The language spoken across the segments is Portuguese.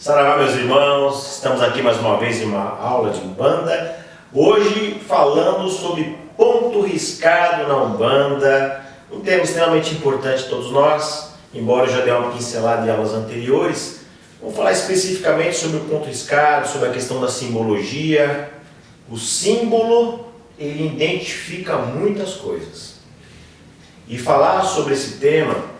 Saravá, meus irmãos, estamos aqui mais uma vez em uma aula de Umbanda, hoje falando sobre ponto riscado na Umbanda, um tema extremamente importante para todos nós, embora eu já dei uma pincelada em aulas anteriores. Vamos falar especificamente sobre o ponto riscado, sobre a questão da simbologia. O símbolo, ele identifica muitas coisas. E falar sobre esse tema,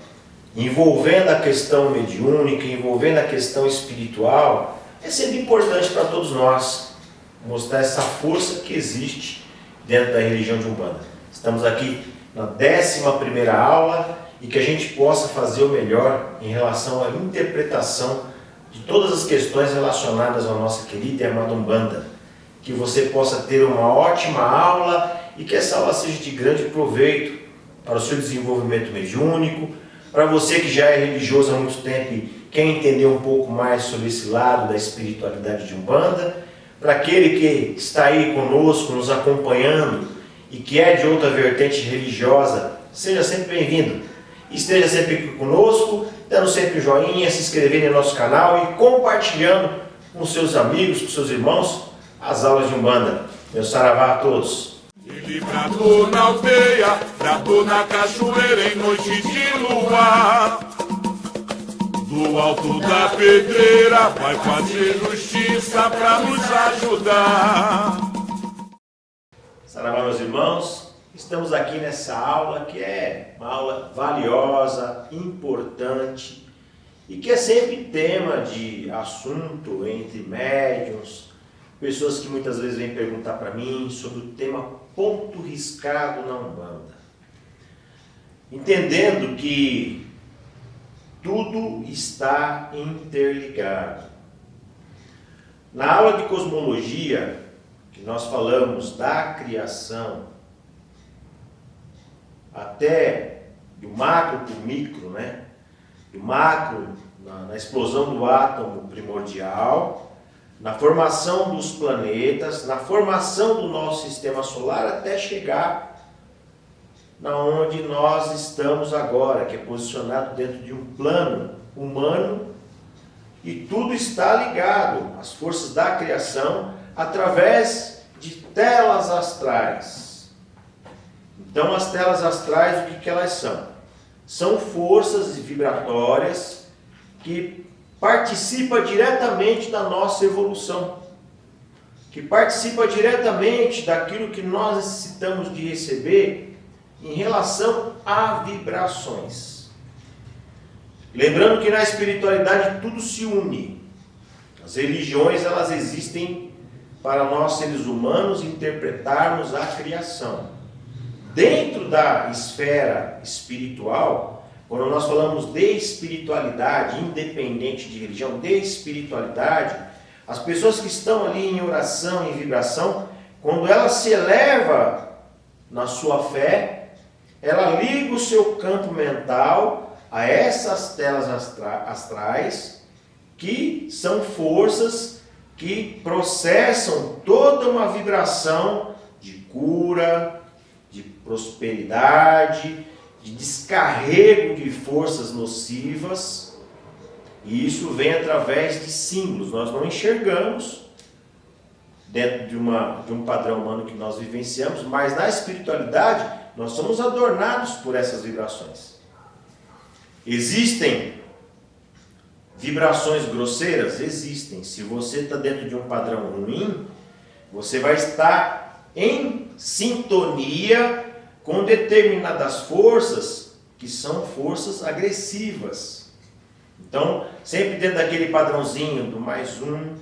envolvendo a questão mediúnica, envolvendo a questão espiritual, é sempre importante para todos nós mostrar essa força que existe dentro da religião de Umbanda. Estamos aqui na 11ª aula e que a gente possa fazer o melhor em relação à interpretação de todas as questões relacionadas à nossa querida e amada Umbanda. Que você possa ter uma ótima aula e que essa aula seja de grande proveito para o seu desenvolvimento mediúnico, para você que já é religioso há muito tempo e quer entender um pouco mais sobre esse lado da espiritualidade de Umbanda, para aquele que está aí conosco, nos acompanhando e que é de outra vertente religiosa, seja sempre bem-vindo. Esteja sempre aqui conosco, dando sempre um joinha, se inscrevendo no nosso canal e compartilhando com seus amigos, com seus irmãos, as aulas de Umbanda. Meu saravá a todos. Ele bradou na aldeia, bradou na cachoeira em noite de luar. Do alto da pedreira vai fazer justiça para nos ajudar. Saravá, meus irmãos, estamos aqui nessa aula que é uma aula valiosa, importante e que é sempre tema de assunto entre médiuns, pessoas que muitas vezes vêm perguntar para mim sobre o tema ponto riscado na Umbanda. Entendendo que tudo está interligado. Na aula de cosmologia, que nós falamos da criação, até do macro para o micro, do macro na explosão do átomo primordial, na formação dos planetas, na formação do nosso sistema solar, até chegar na onde nós estamos agora, que é posicionado dentro de um plano humano, e tudo está ligado às forças da criação através de telas astrais. Então, as telas astrais, o que elas são? São forças vibratórias que participa diretamente da nossa evolução, que participa diretamente daquilo que nós necessitamos de receber em relação a vibrações. Lembrando que na espiritualidade tudo se une. As religiões, elas existem para nós seres humanos interpretarmos a criação. Dentro da esfera espiritual, quando nós falamos de espiritualidade, independente de religião, de espiritualidade, as pessoas que estão ali em oração, em vibração, quando ela se eleva na sua fé, ela liga o seu campo mental a essas telas astrais, que são forças que processam toda uma vibração de cura, de prosperidade, de descarrego de forças nocivas, e isso vem através de símbolos. Nós não enxergamos dentro de um padrão humano que nós vivenciamos, mas na espiritualidade nós somos adornados por essas vibrações. Existem vibrações grosseiras? Existem. Se você está dentro de um padrão ruim, você vai estar em sintonia com determinadas forças que são forças agressivas. Então, sempre dentro daquele padrãozinho do +1,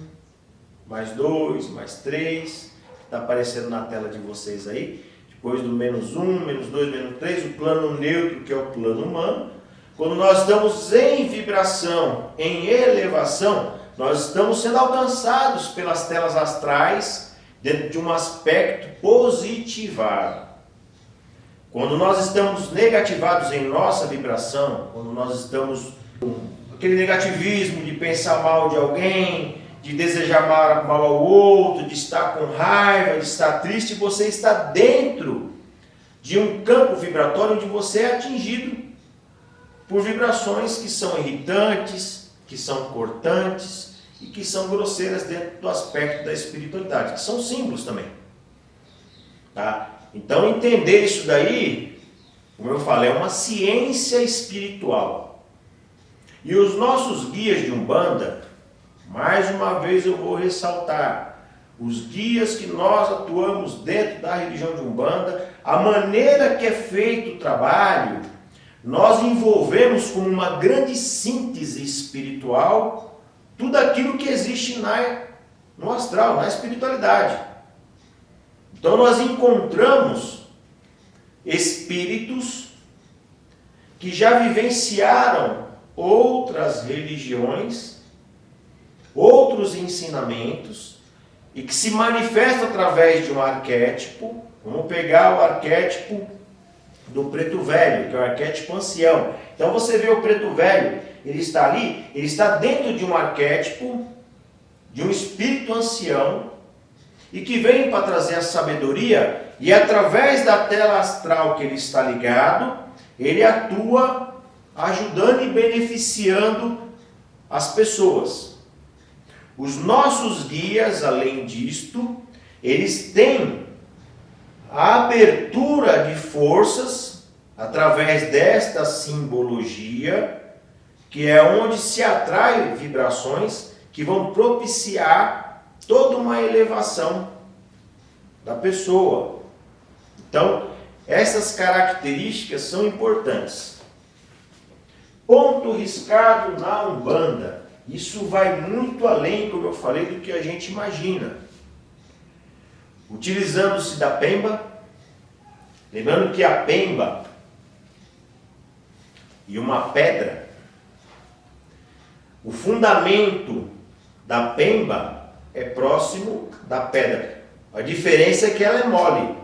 +2, +3, que está aparecendo na tela de vocês aí, depois do -1, -2, -3, o plano neutro, que é o plano humano. Quando nós estamos em vibração, em elevação, nós estamos sendo alcançados pelas telas astrais dentro de um aspecto positivado. Quando nós estamos negativados em nossa vibração, quando nós estamos com aquele negativismo de pensar mal de alguém, de desejar mal ao outro, de estar com raiva, de estar triste, você está dentro de um campo vibratório onde você é atingido por vibrações que são irritantes, que são cortantes, e que são grosseiras dentro do aspecto da espiritualidade, que são símbolos também. Tá? Então entender isso daí, como eu falei, é uma ciência espiritual. E os nossos guias de Umbanda, mais uma vez eu vou ressaltar, os guias que nós atuamos dentro da religião de Umbanda, a maneira que é feito o trabalho, nós envolvemos como uma grande síntese espiritual tudo aquilo que existe no astral, na espiritualidade. Então nós encontramos espíritos que já vivenciaram outras religiões, outros ensinamentos, e que se manifestam através de um arquétipo. Vamos pegar o arquétipo do preto velho, que é o arquétipo ancião. Então você vê o preto velho, ele está ali, ele está dentro de um arquétipo, de um espírito ancião, e que vem para trazer a sabedoria, e através da tela astral que ele está ligado, ele atua ajudando e beneficiando as pessoas. Os nossos guias, além disto, eles têm a abertura de forças através desta simbologia, que é onde se atrai vibrações que vão propiciar toda uma elevação da pessoa. Então, essas características são importantes. Ponto riscado na Umbanda. Isso vai muito além, como eu falei, do que a gente imagina. Utilizando-se da pemba, lembrando que a pemba e uma pedra, o fundamento da pemba é próximo da pedra. A diferença é que ela é mole,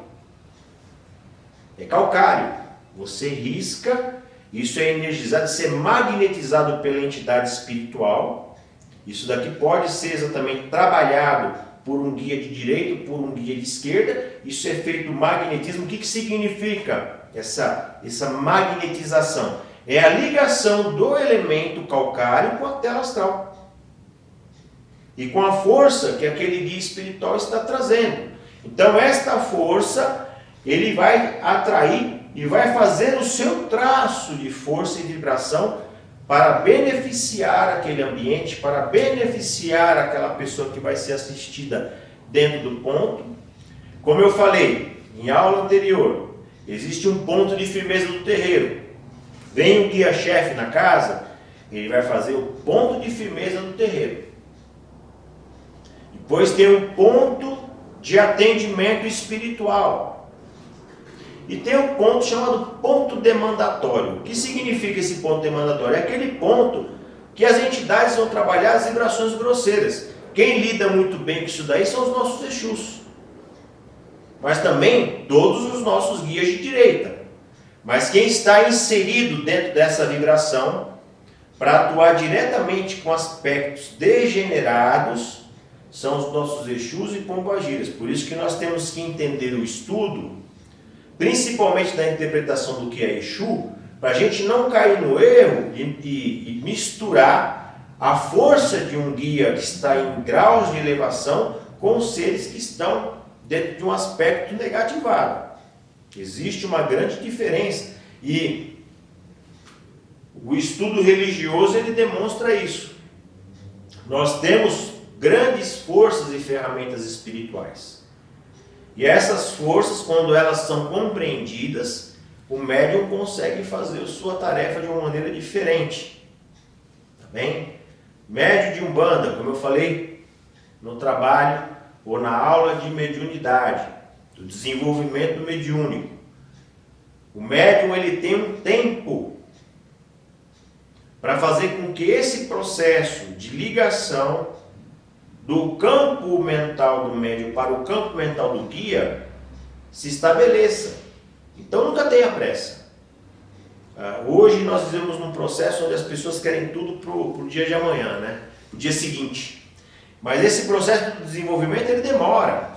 é calcário. Você risca. Isso é energizado, isso é magnetizado pela entidade espiritual. Isso daqui pode ser exatamente trabalhado por um guia de direita, por um guia de esquerda. Isso é feito magnetismo. O que significa essa magnetização? É a ligação do elemento calcário com a tela astral. E com a força que aquele guia espiritual está trazendo. Então esta força, ele vai atrair e vai fazer o seu traço de força e vibração para beneficiar aquele ambiente, para beneficiar aquela pessoa que vai ser assistida dentro do ponto. Como eu falei em aula anterior, existe um ponto de firmeza do terreiro. Vem o guia-chefe na casa, ele vai fazer o ponto de firmeza do terreiro. Depois tem um ponto de atendimento espiritual. E tem um ponto chamado ponto demandatório. O que significa esse ponto demandatório? É aquele ponto que as entidades vão trabalhar as vibrações grosseiras. Quem lida muito bem com isso daí são os nossos Exus. Mas também todos os nossos guias de direita. Mas quem está inserido dentro dessa vibração para atuar diretamente com aspectos degenerados são os nossos Exus e Pombagiras. Por isso que nós temos que entender o estudo, principalmente da interpretação do que é Exu, para a gente não cair no erro e misturar a força de um guia que está em graus de elevação com os seres que estão dentro de um aspecto negativado. Existe uma grande diferença e o estudo religioso ele demonstra isso. Nós temos grandes forças e ferramentas espirituais. E essas forças, quando elas são compreendidas, o médium consegue fazer a sua tarefa de uma maneira diferente. Tá bem? Médium de Umbanda, como eu falei no trabalho ou na aula de mediunidade, do desenvolvimento mediúnico. O médium ele tem um tempo para fazer com que esse processo de ligação do campo mental do médium para o campo mental do guia se estabeleça. Então nunca tenha pressa. Hoje nós vivemos num processo onde as pessoas querem tudo para o dia de amanhã, né? O dia seguinte. Mas esse processo de desenvolvimento ele demora.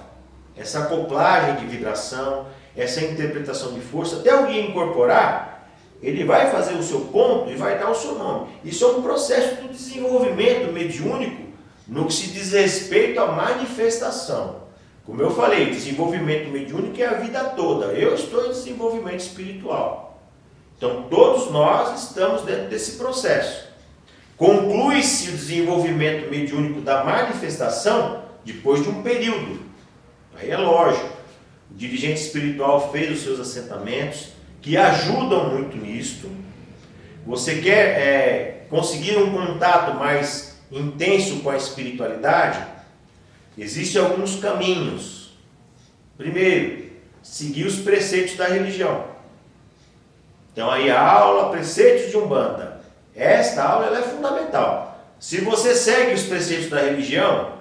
Essa acoplagem de vibração, essa interpretação de força, até o guia incorporar, ele vai fazer o seu ponto e vai dar o seu nome. Isso é um processo do desenvolvimento mediúnico no que se diz respeito à manifestação. Como eu falei, desenvolvimento mediúnico é a vida toda. Eu estou em desenvolvimento espiritual. Então, todos nós estamos dentro desse processo. Conclui-se o desenvolvimento mediúnico da manifestação depois de um período. Aí é lógico. O dirigente espiritual fez os seus assentamentos, que ajudam muito nisto. Você quer conseguir um contato mais intenso com a espiritualidade? Existem alguns caminhos. Primeiro, seguir os preceitos da religião. Então aí a aula, preceitos de Umbanda. Esta aula ela é fundamental. Se você segue os preceitos da religião,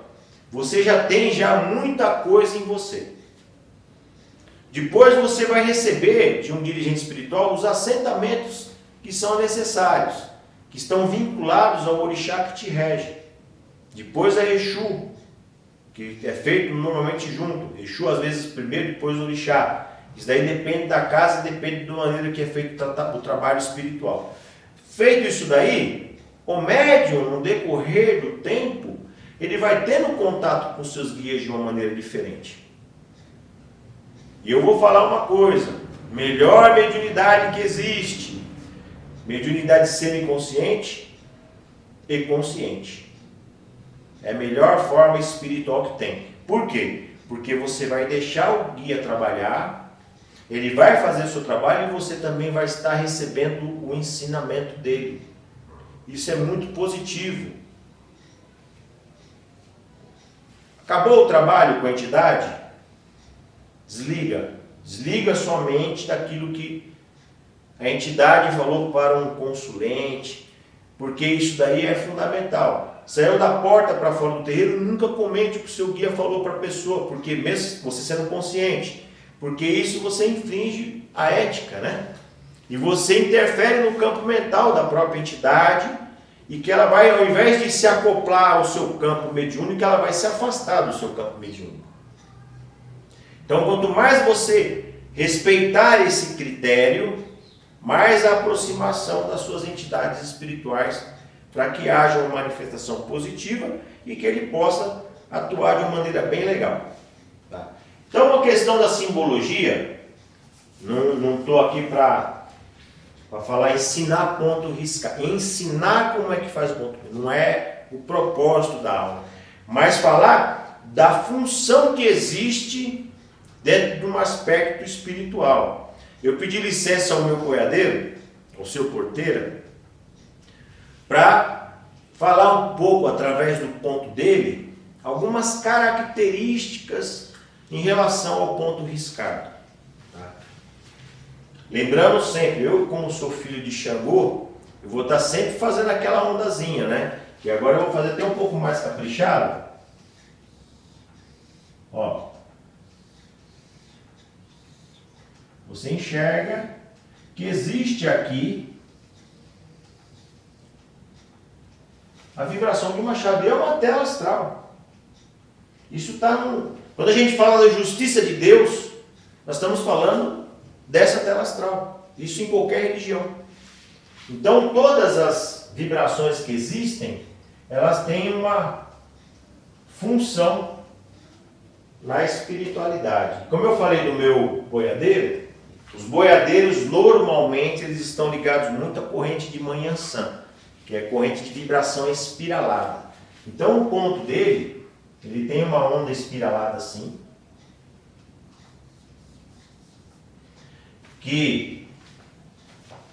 você já tem muita coisa em você. Depois você vai receber de um dirigente espiritual os assentamentos que são necessários, que estão vinculados ao orixá que te rege. Depois a Exu, que é feito normalmente junto. Exu às vezes primeiro, depois o orixá. Isso daí depende da casa, depende da maneira que é feito o trabalho espiritual. Feito isso daí, o médium, no decorrer do tempo, ele vai tendo contato com seus guias de uma maneira diferente. E eu vou falar uma coisa, melhor mediunidade que existe, mediunidade semiconsciente e consciente. É a melhor forma espiritual que tem. Por quê? Porque você vai deixar o guia trabalhar, ele vai fazer o seu trabalho e você também vai estar recebendo o ensinamento dele. Isso é muito positivo. Acabou o trabalho com a entidade? Desliga. Desliga sua mente daquilo que a entidade falou para um consulente, porque isso daí é fundamental. Saiu da porta para fora do terreiro, nunca comente o que o seu guia falou para a pessoa, porque mesmo você sendo consciente, porque isso você infringe a ética, né? E você interfere no campo mental da própria entidade, e que ela vai, ao invés de se acoplar ao seu campo mediúnico, ela vai se afastar do seu campo mediúnico. Então, quanto mais você respeitar esse critério, mais a aproximação das suas entidades espirituais, para que haja uma manifestação positiva e que ele possa atuar de uma maneira bem legal. Tá? Então, a questão da simbologia, não estou aqui para falar ensinar ponto riscado, ensinar como é que faz ponto, não é o propósito da aula, mas falar da função que existe dentro de um aspecto espiritual. Eu pedi licença ao meu boiadeiro, ao seu porteira, para falar um pouco, através do ponto dele, algumas características em relação ao ponto riscado. Tá? Lembrando sempre, eu como sou filho de Xangô, eu vou estar sempre fazendo aquela ondazinha, né? E agora eu vou fazer até um pouco mais caprichado. Ó. Você enxerga que existe aqui a vibração de uma chave, é uma tela astral. Isso está no... Quando a gente fala da justiça de Deus, nós estamos falando dessa tela astral. Isso em qualquer religião. Então, todas as vibrações que existem, elas têm uma função na espiritualidade. Como eu falei do meu boiadeiro, os boiadeiros normalmente eles estão ligados muito à corrente de manhã sã, que é a corrente de vibração espiralada. Então o ponto dele, ele tem uma onda espiralada assim, que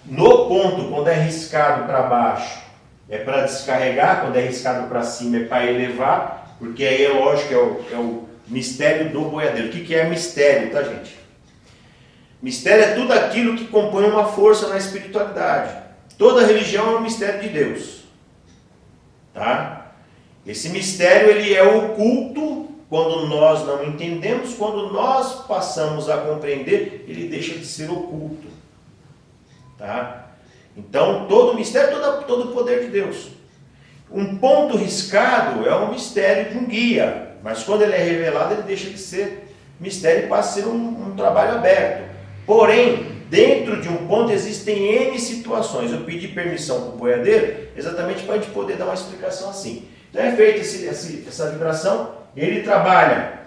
no ponto, quando é riscado para baixo, é para descarregar, quando é riscado para cima é para elevar, porque aí é lógico, é o mistério do boiadeiro. O que é mistério, tá, gente? Mistério é tudo aquilo que compõe uma força na espiritualidade. Toda religião é um mistério de Deus. Tá? Esse mistério ele é oculto quando nós não entendemos, quando nós passamos a compreender, ele deixa de ser oculto. Tá? Então, todo mistério, todo o poder de Deus. Um ponto riscado é um mistério de um guia, mas quando ele é revelado, ele deixa de ser mistério e passa a ser um trabalho aberto. Porém, dentro de um ponto existem N situações. Eu pedi permissão para o boiadeiro exatamente para a gente poder dar uma explicação assim. Então é feita essa vibração, ele trabalha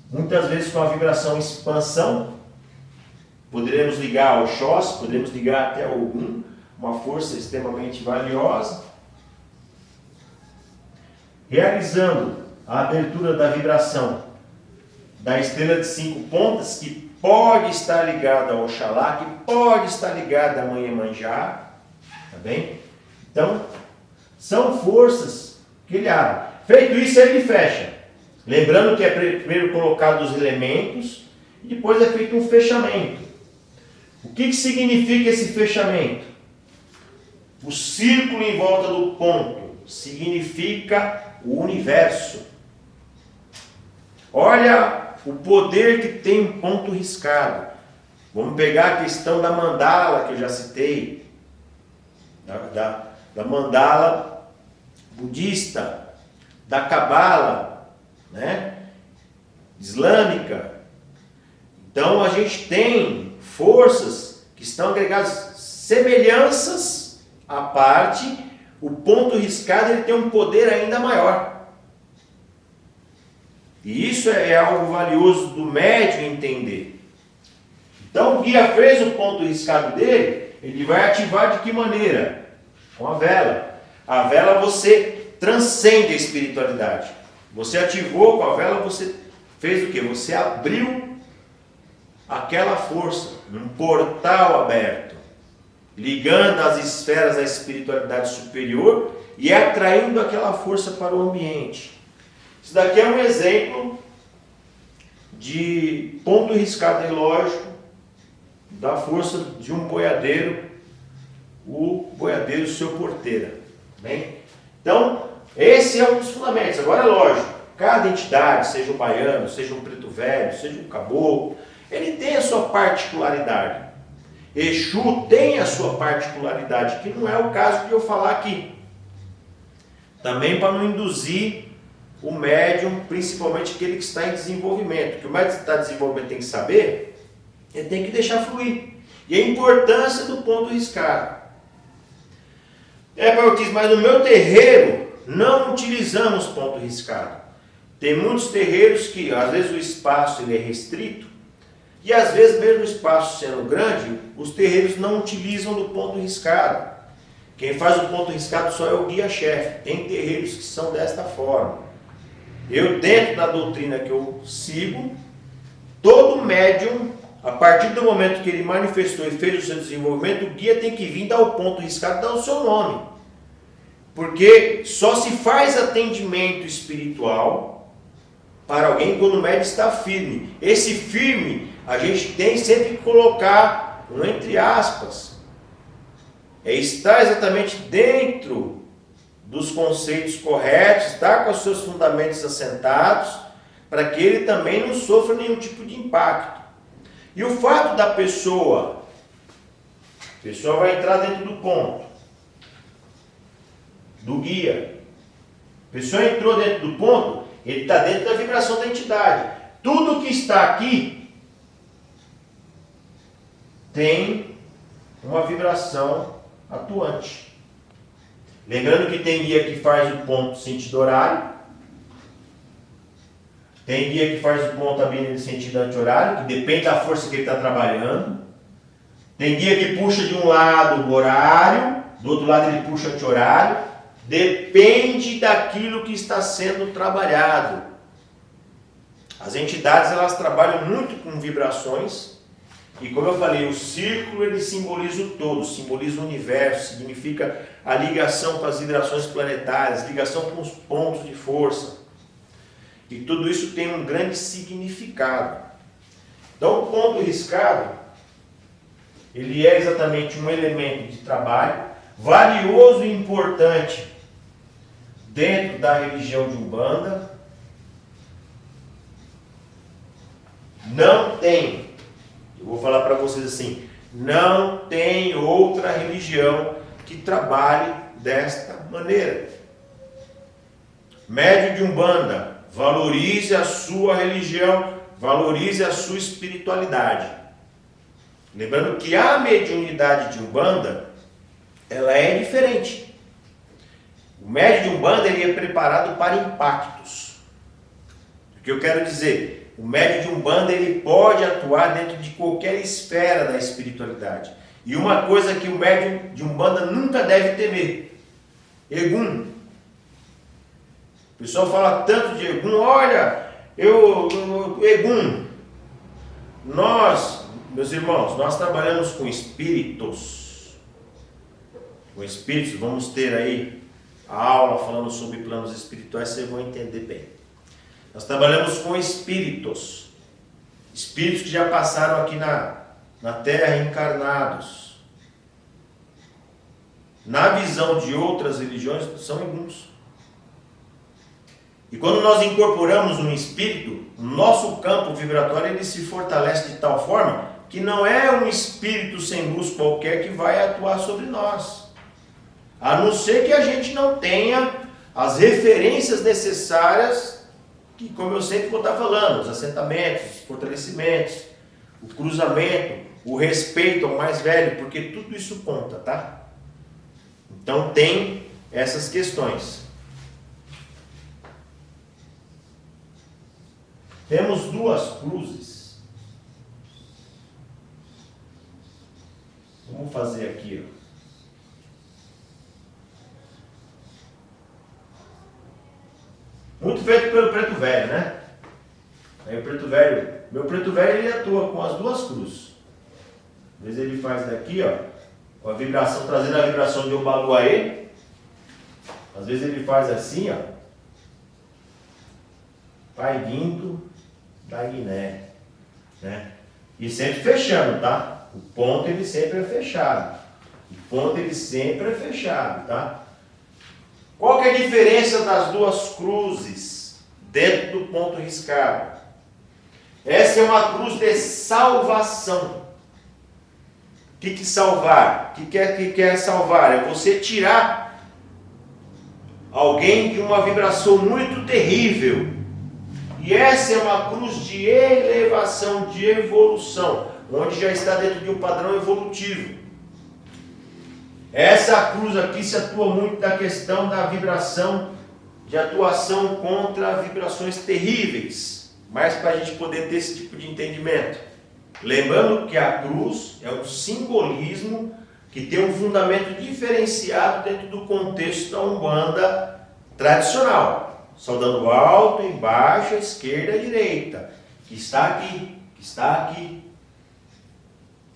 muitas vezes com a vibração expansão, poderemos ligar ao Oxós, poderemos ligar até ao Ogum, uma força extremamente valiosa, realizando a abertura da vibração da estrela de 5 pontas, que pode estar ligada ao Oxalá, que pode estar ligada a Mãe Iemanjá, tá bem? Então, são forças que ele abre. Feito isso, ele fecha. Lembrando que é primeiro colocado os elementos e depois é feito um fechamento. O que significa esse fechamento? O círculo em volta do ponto significa o universo. Olha o poder que tem um ponto riscado. Vamos pegar a questão da mandala que eu já citei, da mandala budista, da cabala, né, islâmica. Então a gente tem forças que estão agregadas, semelhanças à parte. O ponto riscado ele tem um poder ainda maior. E isso é algo valioso do médium entender. Então o guia fez o ponto riscado dele, ele vai ativar de que maneira? Com a vela. A vela você transcende a espiritualidade. Você ativou com a vela, você fez o quê? Você abriu aquela força, um portal aberto, ligando as esferas à espiritualidade superior e atraindo aquela força para o ambiente. Isso daqui é um exemplo de ponto riscado relógio da força de um boiadeiro, o boiadeiro seu porteira. Bem? Então, esse é um dos fundamentos. Agora é lógico, cada entidade, seja um baiano, seja um preto velho, seja um caboclo, ele tem a sua particularidade. Exu tem a sua particularidade, que não é o caso de eu falar aqui. Também para não induzir o médium, principalmente aquele que está em desenvolvimento. O que o médium que está em desenvolvimento tem que saber, ele tem que deixar fluir. E a importância do ponto riscado. Mas no meu terreiro não utilizamos ponto riscado. Tem muitos terreiros que às vezes o espaço ele é restrito, e às vezes mesmo o espaço sendo grande, os terreiros não utilizam do ponto riscado. Quem faz o ponto riscado só é o guia-chefe. Tem terreiros que são desta forma. Eu, dentro da doutrina que eu sigo, todo médium, a partir do momento que ele manifestou e fez o seu desenvolvimento, o guia tem que vir dar o ponto riscado e dar o seu nome. Porque só se faz atendimento espiritual para alguém quando o médium está firme. Esse firme, a gente tem sempre que colocar um entre aspas. É estar exatamente dentro dos conceitos corretos, estar com os seus fundamentos assentados, para que ele também não sofra nenhum tipo de impacto. E o fato da pessoa vai entrar dentro do ponto, do guia. A pessoa entrou dentro do ponto, ele está dentro da vibração da entidade. Tudo que está aqui tem uma vibração atuante. Lembrando que tem guia que faz o ponto sentido horário, tem guia que faz o ponto também no sentido anti-horário, que depende da força que ele está trabalhando. Tem guia que puxa de um lado o horário, do outro lado ele puxa anti-horário. Depende daquilo que está sendo trabalhado. As entidades elas trabalham muito com vibrações. E como eu falei, o círculo ele simboliza o todo, simboliza o universo, significa a ligação com as vibrações planetárias, ligação com os pontos de força. E tudo isso tem um grande significado. Então o ponto riscado, ele é exatamente um elemento de trabalho, valioso e importante dentro da religião de Umbanda. Não tem, eu vou falar para vocês assim, não tem outra religião que trabalhe desta maneira. Médium de Umbanda, valorize a sua religião, valorize a sua espiritualidade. Lembrando que a mediunidade de Umbanda, ela é diferente. O médium de Umbanda ele é preparado para impactos. O que eu quero dizer? O médium de Umbanda ele pode atuar dentro de qualquer esfera da espiritualidade. E uma coisa que o médium de Umbanda nunca deve temer: Egum. O pessoal fala tanto de Egum. Olha, Egum. Nós, meus irmãos, nós trabalhamos com espíritos. Com espíritos, vamos ter aí a aula falando sobre planos espirituais, vocês vão entender bem. Nós trabalhamos com espíritos. Espíritos que já passaram aqui na Terra encarnados. Na visão de outras religiões, são eguns. E quando nós incorporamos um espírito, o nosso campo vibratório ele se fortalece de tal forma que não é um espírito sem luz qualquer que vai atuar sobre nós. A não ser que a gente não tenha as referências necessárias, que, como eu sempre vou estar falando, os assentamentos, os fortalecimentos, o cruzamento, o respeito ao mais velho, porque tudo isso conta, tá? Então tem essas questões. Temos duas cruzes. Vamos fazer aqui, ó. Muito feito pelo preto velho, né? Aí o preto velho, meu preto velho ele atua com as duas cruzes. Às vezes ele faz daqui, ó, com a vibração, trazendo a vibração de Obaluaê. Às vezes ele faz assim, ó. Pai Guindo da Guiné, né? E sempre fechando, tá? O ponto ele sempre é fechado. O ponto ele sempre é fechado, tá? Qual que é a diferença das duas cruzes dentro do ponto riscado? Essa é uma cruz de salvação. O que salvar? O que quer salvar? É você tirar alguém de uma vibração muito terrível. E essa é uma cruz de elevação, de evolução, onde já está dentro de um padrão evolutivo. Essa cruz aqui se atua muito da questão da vibração, de atuação contra vibrações terríveis, mas para a gente poder ter esse tipo de entendimento. Lembrando que a cruz é um simbolismo que tem um fundamento diferenciado dentro do contexto da Umbanda tradicional. Saudando alto, embaixo, à esquerda e à direita, que está aqui, que está aqui.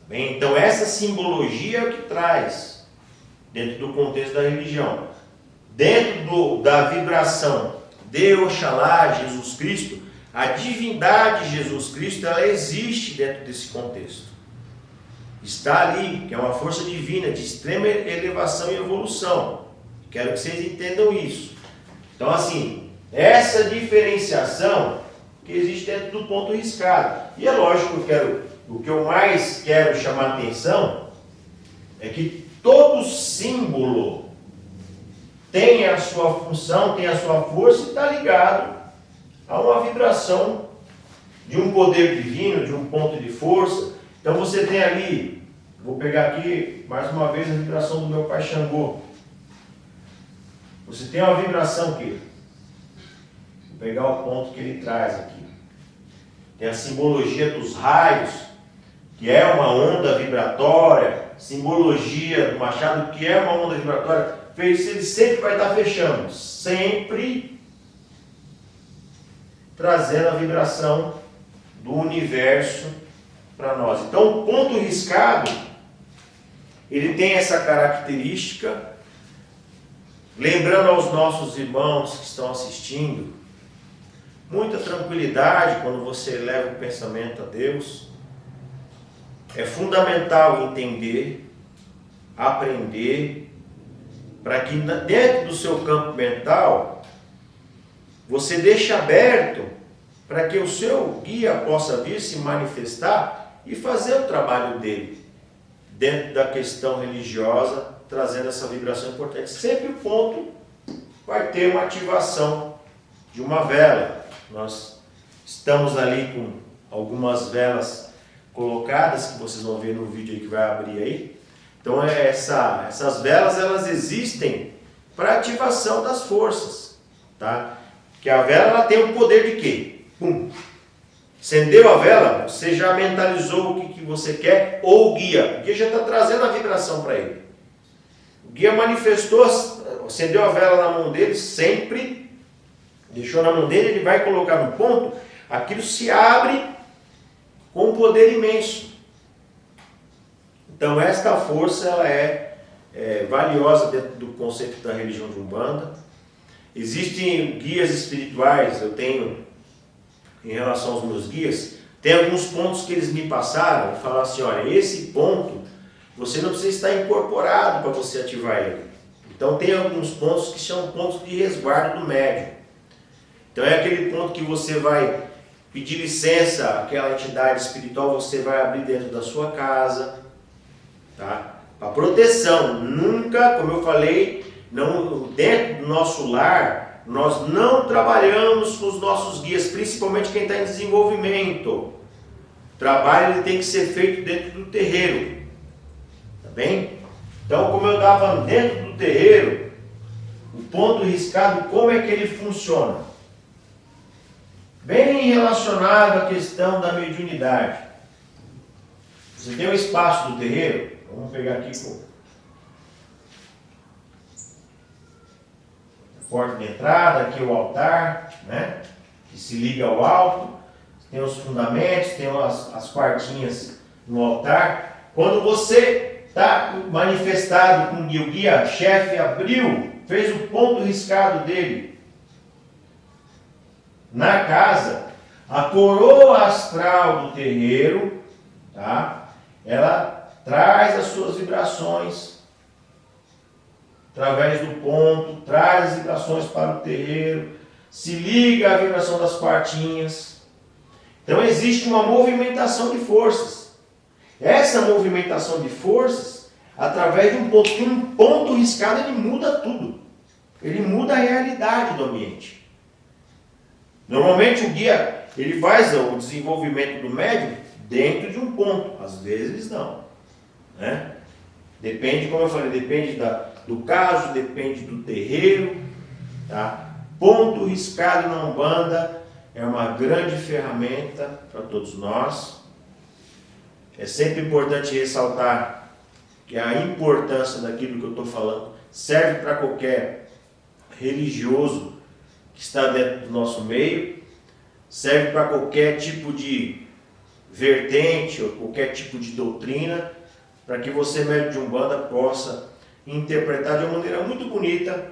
Bem, então essa simbologia é o que traz dentro do contexto da religião. Dentro da vibração de Oxalá, Jesus Cristo, a divindade de Jesus Cristo, ela existe dentro desse contexto. Está ali, que é uma força divina de extrema elevação e evolução. Quero que vocês entendam isso. Então assim, essa diferenciação que existe dentro do ponto riscado. E é lógico que o que eu mais quero chamar a atenção é que todo símbolo tem a sua função, tem a sua força e está ligado a uma vibração de um poder divino, de um ponto de força. Então você tem ali, vou pegar aqui mais uma vez a vibração do meu pai Xangô. Você tem uma vibração aqui. Vou pegar o ponto que ele traz aqui. Tem a simbologia dos raios, que é uma onda vibratória. Simbologia do machado, que é uma onda vibratória. Ele sempre vai estar fechando. Sempre trazendo a vibração do universo para nós. Então, o ponto riscado, ele tem essa característica. Lembrando aos nossos irmãos que estão assistindo, muita tranquilidade quando você leva o pensamento a Deus. É fundamental entender, aprender, para que dentro do seu campo mental, você deixe aberto para que o seu guia possa vir se manifestar e fazer o trabalho dele, dentro da questão religiosa, trazendo essa vibração importante. Sempre o ponto vai ter uma ativação de uma vela. Nós estamos ali com algumas velas colocadas, que vocês vão ver no vídeo aí que vai abrir aí. Então essas velas, elas existem para ativação das forças, tá? Que a vela ela tem o poder de quê? Pum. Acendeu a vela, você já mentalizou o que você quer, ou o guia já está trazendo a vibração para ele. O guia manifestou, acendeu a vela na mão dele, sempre deixou na mão dele, ele vai colocar no ponto, aquilo se abre com um poder imenso. Então esta força ela é valiosa dentro do conceito da religião de Umbanda. Existem guias espirituais, eu tenho, em relação aos meus guias, tem alguns pontos que eles me passaram e falaram assim, olha, esse ponto, você não precisa estar incorporado para você ativar ele. Então tem alguns pontos que são pontos de resguardo do médium. Então é aquele ponto que você vai pedir licença àquela entidade espiritual, você vai abrir dentro da sua casa, tá? Para proteção, nunca, como eu falei, não, dentro do nosso lar, nós não trabalhamos com os nossos guias, principalmente quem está em desenvolvimento. O trabalho ele tem que ser feito dentro do terreiro, tá bem? Então, como eu estava dentro do terreiro, o ponto riscado, como é que ele funciona? Bem relacionado à questão da mediunidade. Você tem um espaço do terreiro, vamos pegar aqui com a porta de entrada, aqui o altar, né? Que se liga ao alto, tem os fundamentos, tem as quartinhas no altar. Quando você está manifestado com o guia-chefe, abriu, fez o ponto riscado dele na casa, a coroa astral do terreiro, tá? Ela traz as suas vibrações através do ponto, traz as vibrações para o terreiro, se liga à vibração das quartinhas. Então existe uma movimentação de forças. Essa movimentação de forças, através de um ponto riscado, ele muda tudo. Ele muda a realidade do ambiente. Normalmente o guia, ele faz o desenvolvimento do médium dentro de um ponto. Às vezes não, né? Depende, como eu falei, depende do caso, depende do terreiro, tá? Ponto riscado na Umbanda é uma grande ferramenta para todos nós. É sempre importante ressaltar que a importância daquilo que eu estou falando serve para qualquer religioso que está dentro do nosso meio, serve para qualquer tipo de vertente ou qualquer tipo de doutrina, para que você, médium de Umbanda, possa interpretar de uma maneira muito bonita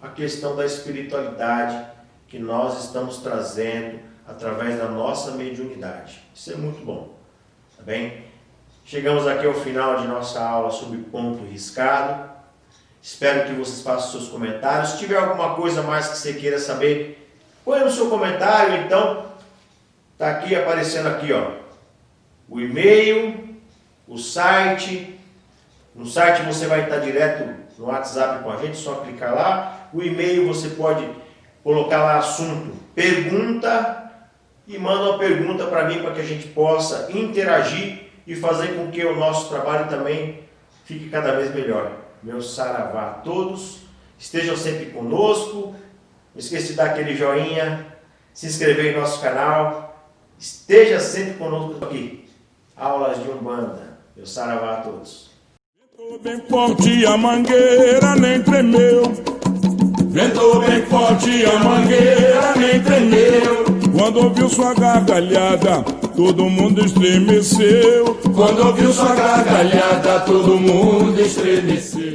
a questão da espiritualidade que nós estamos trazendo através da nossa mediunidade. Isso é muito bom, tá bem? Chegamos aqui ao final de nossa aula sobre ponto riscado. Espero que vocês façam seus comentários. Se tiver alguma coisa mais que você queira saber, põe no seu comentário. Então, está aqui aparecendo aqui, ó, o e-mail, o site. No site você vai estar direto no WhatsApp com a gente, só clicar lá. O e-mail você pode colocar lá assunto pergunta e manda uma pergunta para mim para que a gente possa interagir e fazer com que o nosso trabalho também fique cada vez melhor. Meu saravá a todos, estejam sempre conosco, não esqueça de dar aquele joinha, se inscrever em nosso canal, esteja sempre conosco aqui, aulas de Umbanda. Meu saravá a todos. Ventou bem forte, a mangueira nem tremeu. Ventou bem forte, a mangueira nem tremeu. Quando ouviu sua gargalhada, todo mundo estremeceu. Quando ouviu sua gargalhada, todo mundo estremeceu.